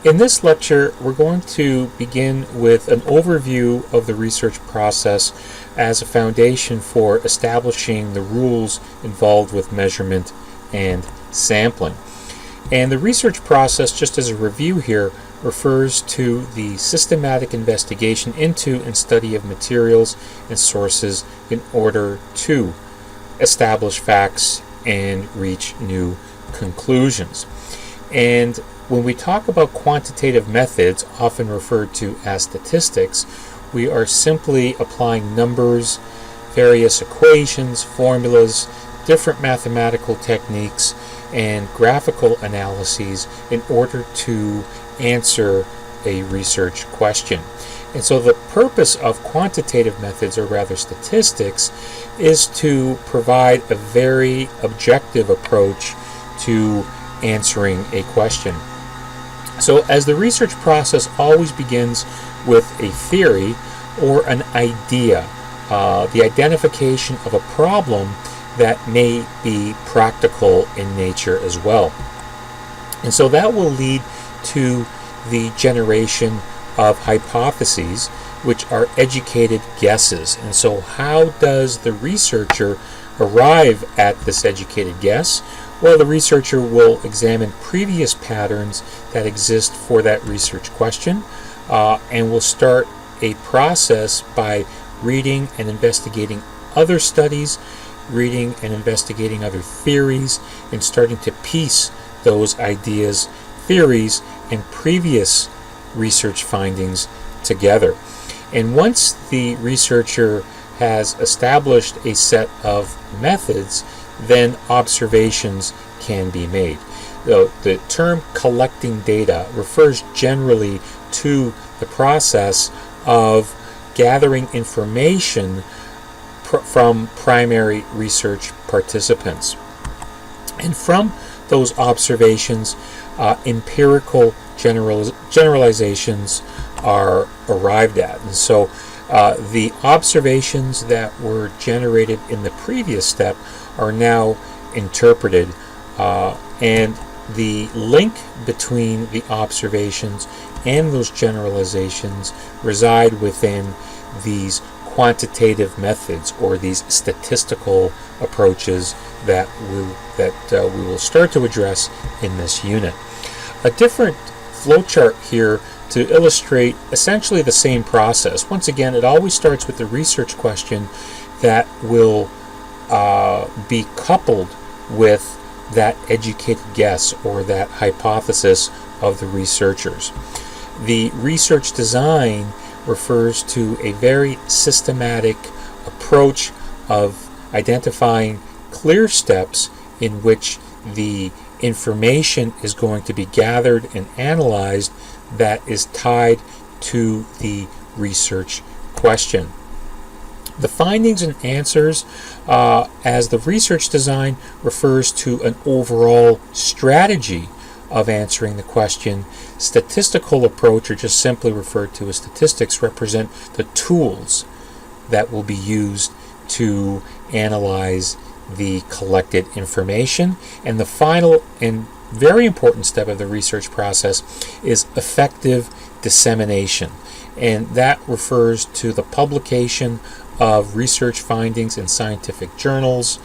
In this lecture, we're going to begin with an overview of the research process as a foundation for establishing the rules involved with measurement and sampling. And the research process, just as a review here, refers to the systematic investigation into and study of materials and sources in order to establish facts and reach new conclusions. And when we talk about quantitative methods, often referred to as statistics, we are simply applying numbers, various equations, formulas, different mathematical techniques, and graphical analyses in order to answer a research question. And so the purpose of quantitative methods, or rather statistics, is to provide a very objective approach to answering a question. So as the research process always begins with a theory or an idea, the identification of a problem that may be practical in nature as well. And so that will lead to the generation of hypotheses, which are educated guesses. And so how does the researcher arrive at this educated guess? Well, the researcher will examine previous patterns that exist for that research question, and will start a process by reading and investigating other studies, reading and investigating other theories, and starting to piece those ideas, theories, and previous research findings together. And once the researcher has established a set of methods, then observations can be made. The term collecting data refers generally to the process of gathering information from primary research participants. And from those observations, empirical generalizations are arrived at. And so the observations that were generated in the previous step are now interpreted, and the link between the observations and those generalizations reside within these quantitative methods, or these statistical approaches that we will start to address in this unit. A different flowchart here to illustrate essentially the same process. Once again, it always starts with the research question that will be coupled with that educated guess, or that hypothesis of the researchers. The research design refers to a very systematic approach of identifying clear steps in which the information is going to be gathered and analyzed that is tied to the research question. The findings and answers, as the research design refers to an overall strategy of answering the question. Statistical approach, or just simply referred to as statistics, represent the tools that will be used to analyze the collected information. And the final and very important step of the research process is effective dissemination. And that refers to the publication of research findings in scientific journals,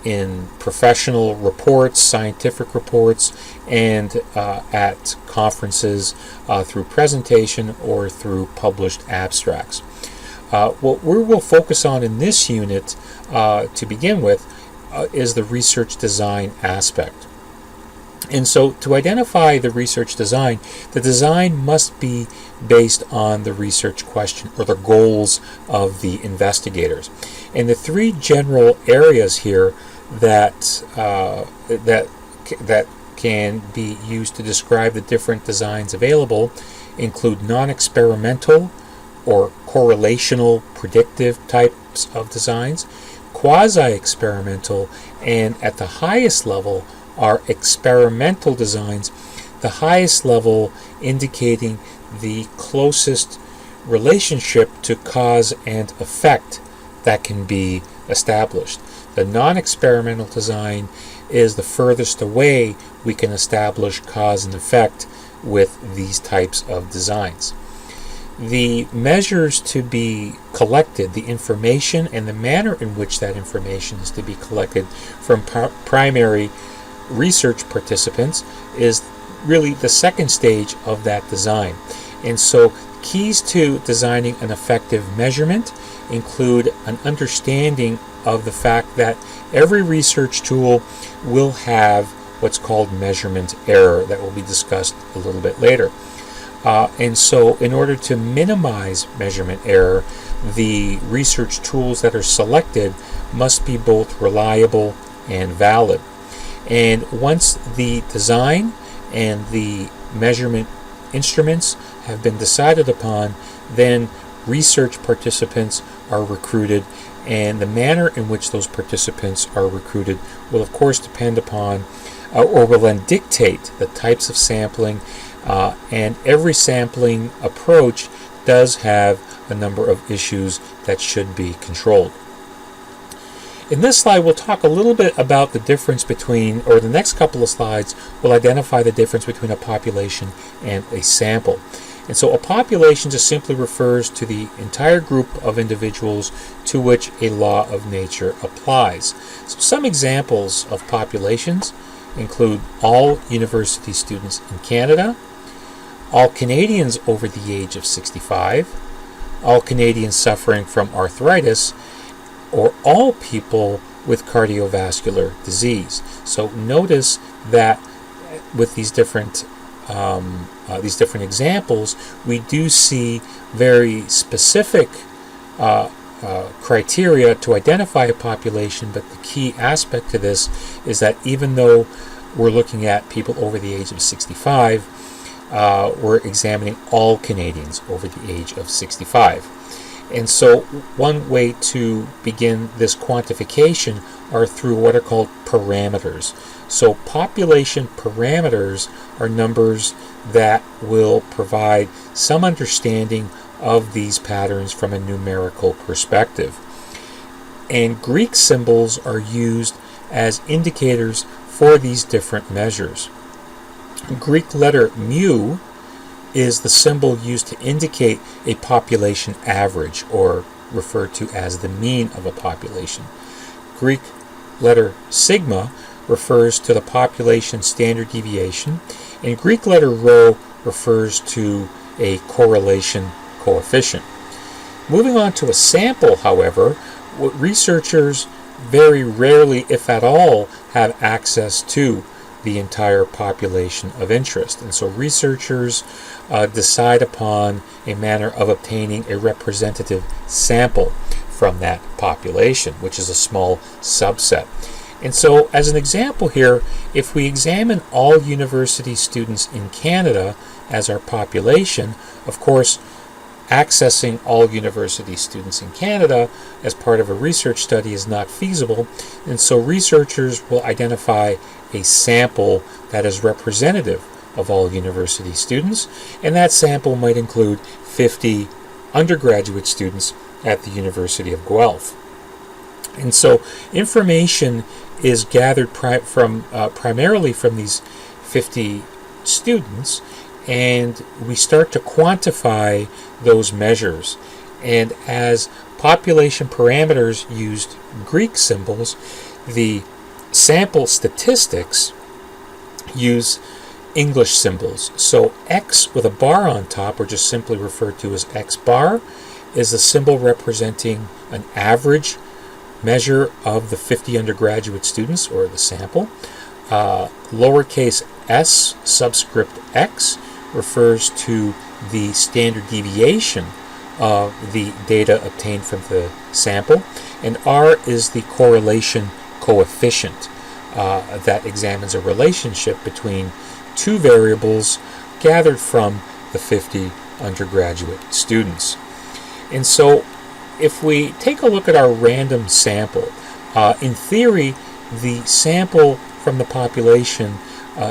in professional reports, scientific reports, and at conferences through presentation or through published abstracts. What we will focus on in this unit to begin with is the research design aspect. And so to identify the research design, the design must be based on the research question, or the goals of the investigators. And the three general areas here that can be used to describe the different designs available include non-experimental or correlational predictive types of designs, quasi-experimental, and at the highest level are experimental designs, the highest level indicating the closest relationship to cause and effect that can be established. The non-experimental design is the furthest away we can establish cause and effect with these types of designs. The measures to be collected, the information and the manner in which that information is to be collected from primary research participants is really the second stage of that design. And so keys to designing an effective measurement include an understanding of the fact that every research tool will have what's called measurement error that will be discussed a little bit later. And so in order to minimize measurement error, the research tools that are selected must be both reliable and valid. And once the design and the measurement instruments have been decided upon, then research participants are recruited, and the manner in which those participants are recruited will of course depend upon or will then dictate the types of sampling, and every sampling approach does have a number of issues that should be controlled. In this slide, we'll talk a little bit about the difference between, or the next couple of slides will identify the difference between a population and a sample. And so a population just simply refers to the entire group of individuals to which a law of nature applies. So some examples of populations include all university students in Canada, all Canadians over the age of 65, all Canadians suffering from arthritis, or all people with cardiovascular disease. So notice that with these different examples, we do see very specific criteria to identify a population, but the key aspect to this is that even though we're looking at people over the age of 65, we're examining all Canadians over the age of 65. And so one way to begin this quantification are through what are called parameters. So population parameters are numbers that will provide some understanding of these patterns from a numerical perspective. And Greek symbols are used as indicators for these different measures. Greek letter mu is the symbol used to indicate a population average, or referred to as the mean of a population. Greek letter sigma refers to the population standard deviation, and Greek letter rho refers to a correlation coefficient. Moving on to a sample, however, what researchers very rarely, if at all, have access to the entire population of interest. And so researchers decide upon a manner of obtaining a representative sample from that population, which is a small subset. And so as an example here, if we examine all university students in Canada as our population, of course, accessing all university students in Canada as part of a research study is not feasible, and so researchers will identify a sample that is representative of all university students, and that sample might include 50 undergraduate students at the University of Guelph. And so information is gathered primarily from these 50 students, and we start to quantify those measures. And as population parameters used Greek symbols, the sample statistics use English symbols. So X with a bar on top, or just simply referred to as X bar, is a symbol representing an average measure of the 50 undergraduate students, or the sample. Lowercase s subscript x refers to the standard deviation of the data obtained from the sample, and R is the correlation coefficient that examines a relationship between two variables gathered from the 50 undergraduate students. And so if we take a look at our random sample, in theory, the sample from the population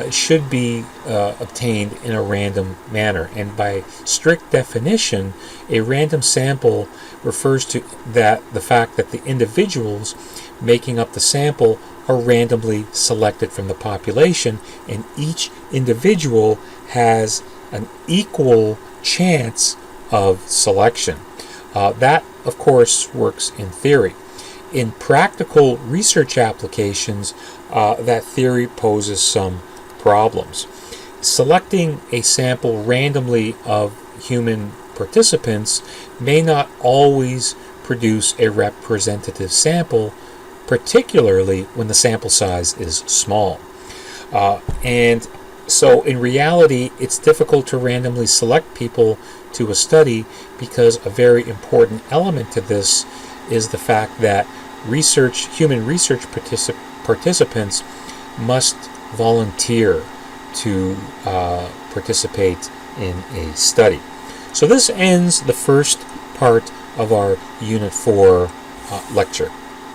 should be obtained in a random manner. And by strict definition, a random sample refers to the fact that the individuals making up the sample are randomly selected from the population, and each individual has an equal chance of selection. That, of course, works in theory. In practical research applications, that theory poses some problems. Selecting a sample randomly of human participants may not always produce a representative sample, particularly when the sample size is small. And so in reality, it's difficult to randomly select people to a study because a very important element to this is the fact that human research participants must volunteer to participate in a study. So this ends the first part of our Unit 4 lecture.